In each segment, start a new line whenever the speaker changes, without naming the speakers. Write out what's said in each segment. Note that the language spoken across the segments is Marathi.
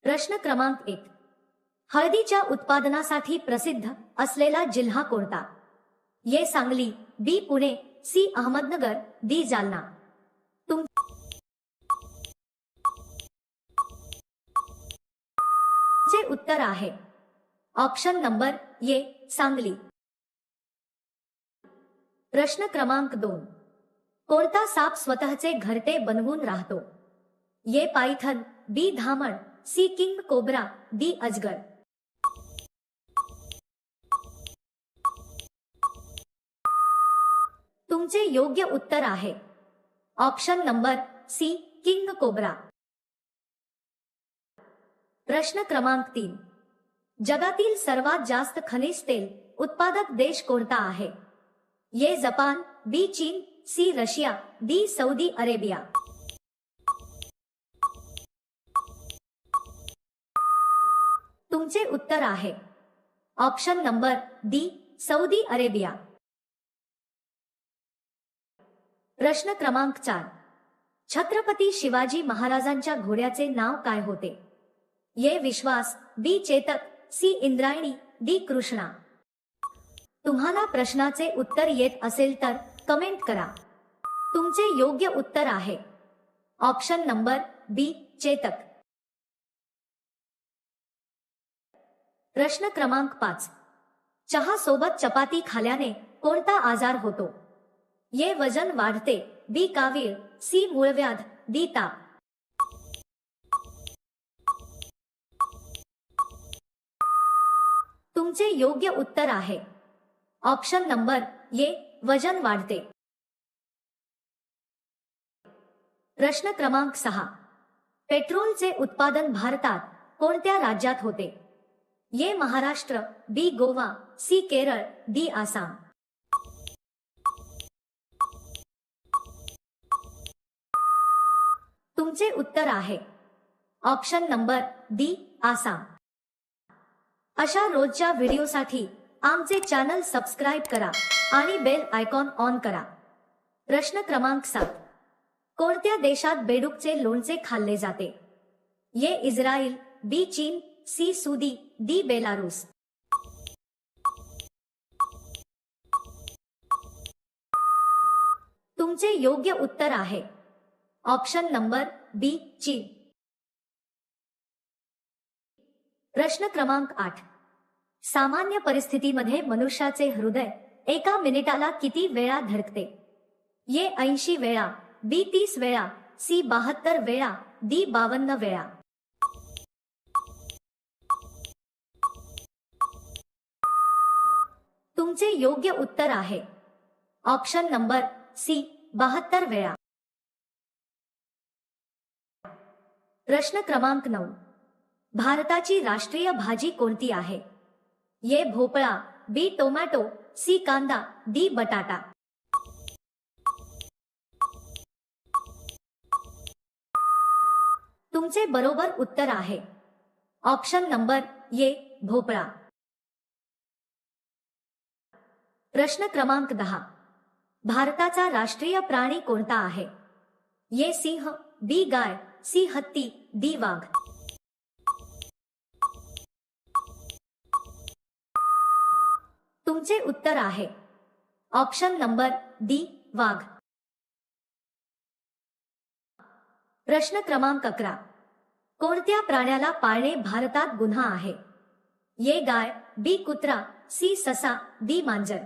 प्रश्न क्रमांक 1. हळदीच्या उत्पादनासाठी प्रसिद्ध असलेला जिल्हा कोणता? ए. सांगली, बी. पुणे, सी. अहमदनगर, डी. जालना. तुमचे उत्तर आहे ऑप्शन नंबर ए. सांगली. प्रश्न क्रमांक 2. कोणता साप स्वतःचे घरटे बनवून राहतो? ए. Python, B. धामण, सी. King cobra, D. अजगर. तुमचे योग्य उत्तर आहे option number C. King cobra. प्रश्न क्रमांक 3. जगातील सर्वात जास्त खनिज तेल उत्पादक देश कोणता आहे? ए. Japan, B. चीन, C. Russia, D. Saudi Arabia. तुमचे उत्तर आहे option number D. Saudi Arabia. प्रश्न क्रमांक 4. छत्रपती शिवाजी महाराजांच्या घोड्याचे नाव काय होते? ए. विश्वास, बी. चेतक, सी. इंद्रायणी, डी. कृष्णा. तुम्हाला प्रश्नाचे उत्तर येत असेल तर कमेंट करा. तुमचे योग्य उत्तर आहे ऑप्शन नंबर बी. चेतक. प्रश्न क्रमांक 5. चहा सोबत चपाती खाल्याने कोणता आजार होतो? ए. वजन वाढते, बी. कावीळ, सी. मूळव्याध, डी. ताप. तुमचे योग्य उत्तर आहे ऑप्शन नंबर ए. वजन वाढते. प्रश्न क्रमांक 6. पेट्रोलचे उत्पादन भारतात कोणत्या राज्यात होते? ए. महाराष्ट्र, बी. गोवा, सी. केरळ, डी. आसाम. तुमचे उत्तर आहे ऑप्शन नंबर डी. आसाम. अशा रोजच्या व्हिडिओसाठी आमचे चॅनल सबस्क्राइब करा आणि बेल आयकॉन ऑन करा. प्रश्न क्रमांक 7. कोणत्या देशात बेडूकचे लोणचे खाल्ले जाते? ए. इस्रायल, बी. चीन, सी. Saudi, D. बेलारूस. तुमचे योग्य उत्तर आहे ऑप्शन नंबर बी. चीन. प्रश्न क्रमांक 8. सामान्य परिस्थितीमध्ये मनुष्याचे हृदय एका मिनिटाला किती वेळा धडकते? ए. 80 वेळा, बी. 30 वेळा, सी. 72 वेळा, डी. 52 वेळा. तुमचे योग्य उत्तर आहे ऑप्शन नंबर सी. 72 वेळा. प्रश्न क्रमांक 9. भारताची राष्ट्रीय भाजी कोणती आहे? ए. भोपळा, बी. Tomato, C. कांदा, डी. बटाटा. तुमचे बरोबर उत्तर आहे ऑप्शन नंबर ए. भोपळा. प्रश्न क्रमांक 10. भारताचा राष्ट्रीय प्राणी कोणता आहे? ए. सिंह, बी. गाय, सी. हत्ती, डी. वाघ. तुमचे उत्तर आहे ऑप्शन नंबर डी. वाघ. प्रश्न क्रमांक 11. कोणत्या प्राण्याला पाळणे भारतात गुन्हा आहे? ए. गाय, बी. कुत्रा, सी. ससा, डी. मांजर.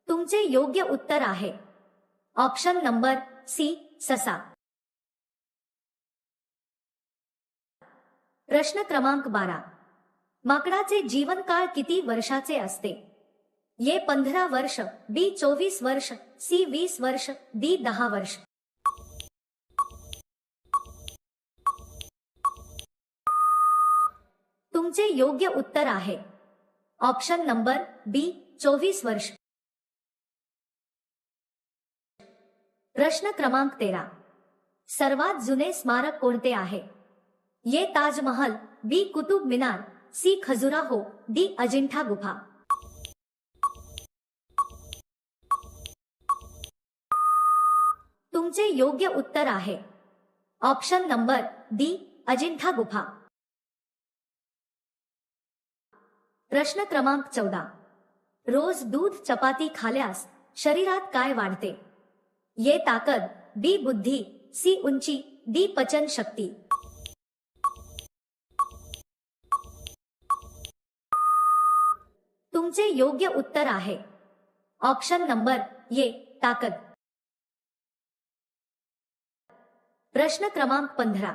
तुमचे योग्य उत्तर आहे ऑप्शन नंबर सी. ससा. प्रश्न क्रमांक 12. माकडाचे जीवनकाळ किती वर्षाचे असते? ए. 15 वर्ष, बी. 24 वर्ष, सी. 20 वर्ष, डी. 10 वर्ष. तुमचे योग्य उत्तर आहे ऑप्शन नंबर बी. 24 वर्ष. प्रश्न क्रमांक 13. सर्वात जुने स्मारक कोणते आहे? ए. ताजमहल, बी. कुतुब मिनार, सी. खजुराहो, डी. अजिंठा गुफा. तुमचे योग्य उत्तर आहे ऑप्शन नंबर डी अजिंठा गुफा। प्रश्न क्रमांक 14, रोज दूध चपाती खाल्यास शरीरात काय वाढते? ये ताकद, बी बुद्धी, सी उंची, डी पचन शक्ती। तुमचे योग्य उत्तर आहे ऑप्शन नंबर ए ताकद। प्रश्न क्रमांक 15,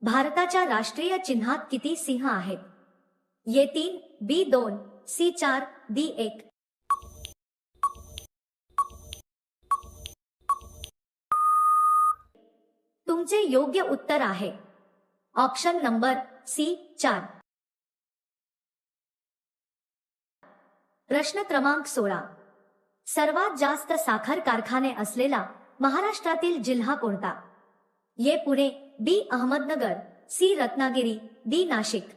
भारताच्या राष्ट्रीय चिन्हात किती सिंह आहेत? ये 3, बी 2, सी 4, डी 1। तुमचे योग्य उत्तर आहे ऑप्शन नंबर सी 4। प्रश्न क्रमांक 16, सर्वात जास्त साखर कारखाने असलेला महाराष्ट्रातील जिल्हा कोणता? ये पुणे, बी अहमदनगर, सी रत्नागिरी, डी नाशिक।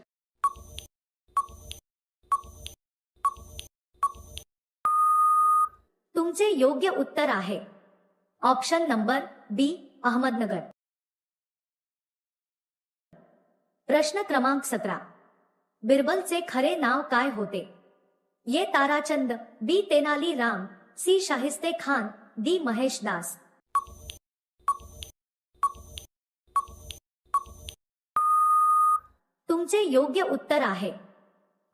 तुमचे योग्य उत्तर आहे ऑप्शन नंबर बी अहमदनगर। प्रश्न क्रमांक 17, बिरबलचे खरे नाव काय होते? ये ताराचंद, बी तेनाली राम, सी शाहिस्ते खान, डी महेश दास। तुमचे योग्य उत्तर आहे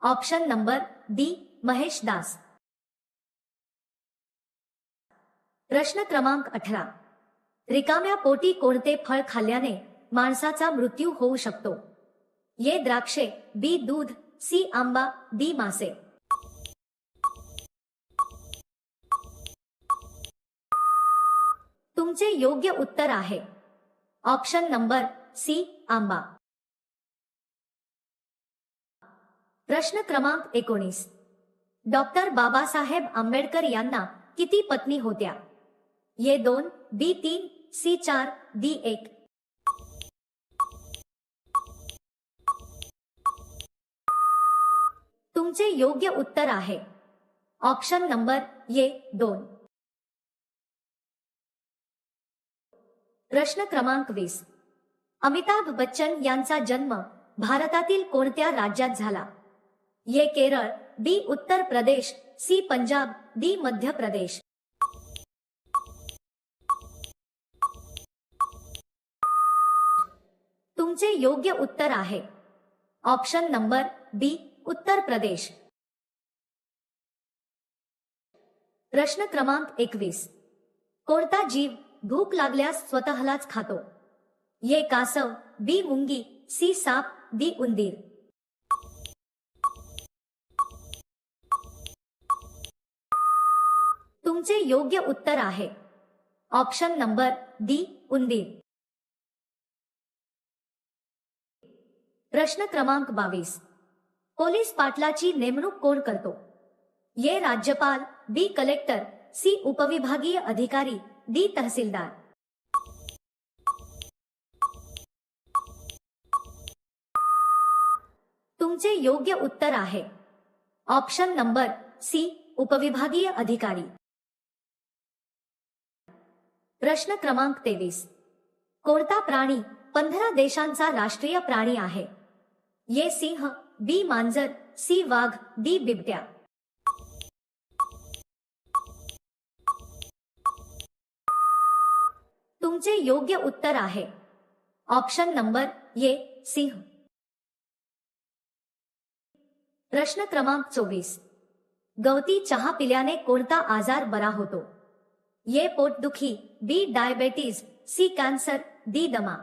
option number D Mahesh Das. प्रश्न क्रमांक 18, रिकाम्या पोटी कोणते फळ खाल्ल्याने माणसाचा मृत्यू होऊ शकतो? ये द्राक्षे, बी दूध, सी आंबा, डी मासे। तुमचे योग्य उत्तर आहे ऑप्शन नंबर सी आंबा। प्रश्न क्रमांक 19, डॉक्टर बाबासाहेब आंबेडकर यांना किती पत्नी होत्या? ये 2, बी 3, सी 4, डी 1। तुमचे योग्य उत्तर आहे ऑप्शन नंबर ये 2। प्रश्न क्रमांक 20, अमिताभ बच्चन यांचा जन्म भारतातील कोणत्या राज्यात झाला? ये केरळ, बी उत्तर प्रदेश, सी पंजाब, डी मध्य प्रदेश। तुमचे योग्य उत्तर आहे ऑप्शन नंबर बी उत्तर प्रदेश। प्रश्न क्रमांक 21, कोणता जीव भूक लागल्यास स्वतःलाच खातो? ये कासव, बी मुंगी, सी साप, डी उंदीर। तुमचे योग्य उत्तर आहे ऑप्शन नंबर डी उंदीर। प्रश्न क्रमांक 22, पोलीस पाटलाची नेमणूक कोण करतो? ये राज्यपाल, बी कलेक्टर, सी उपविभागीय अधिकारी, डी तहसीलदार। तुमचे योग्य उत्तर आहे ऑप्शन नंबर सी उपविभागीय अधिकारी। प्रश्न क्रमांक 23, कोणता प्राणी 15 देशांचा राष्ट्रीय प्राणी आहे? ये सिंह, बी मांजर, सी वाघ, डी बिबट्या। तुमचे योग्य उत्तर आहे ऑप्शन नंबर ये सिंह। प्रश्न क्रमांक 24, गवती चहा पिल्याने कोणता आजार बरा होतो? ये पोटदुखी, बी डायबिटीज, सी कॅन्सर, डी दमा।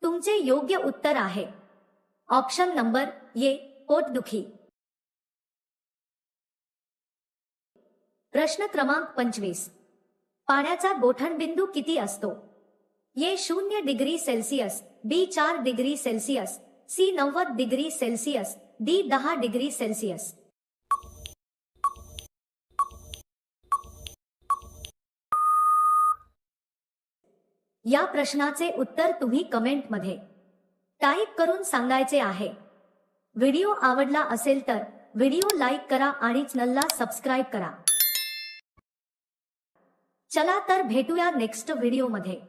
तुमचे योग्य उत्तर आहे ऑप्शन नंबर ये पोटदुखी। प्रश्न क्रमांक 25, पाण्याचा गोठणबिंदू किती असतो? A 0 degree Celsius, B 4 degree Celsius, C 90 degree Celsius, D 10 degree Celsius. या प्रश्नाचे उत्तर तुम्ही कमेंटमध्ये टाईप करून सांगायचे आहे। व्हिडिओ आवडला असेल तर व्हिडिओ लाईक करा आणि चॅनलला सबस्क्राईब करा. चला तर भेटूया नेक्स्ट व्हिडिओमध्ये.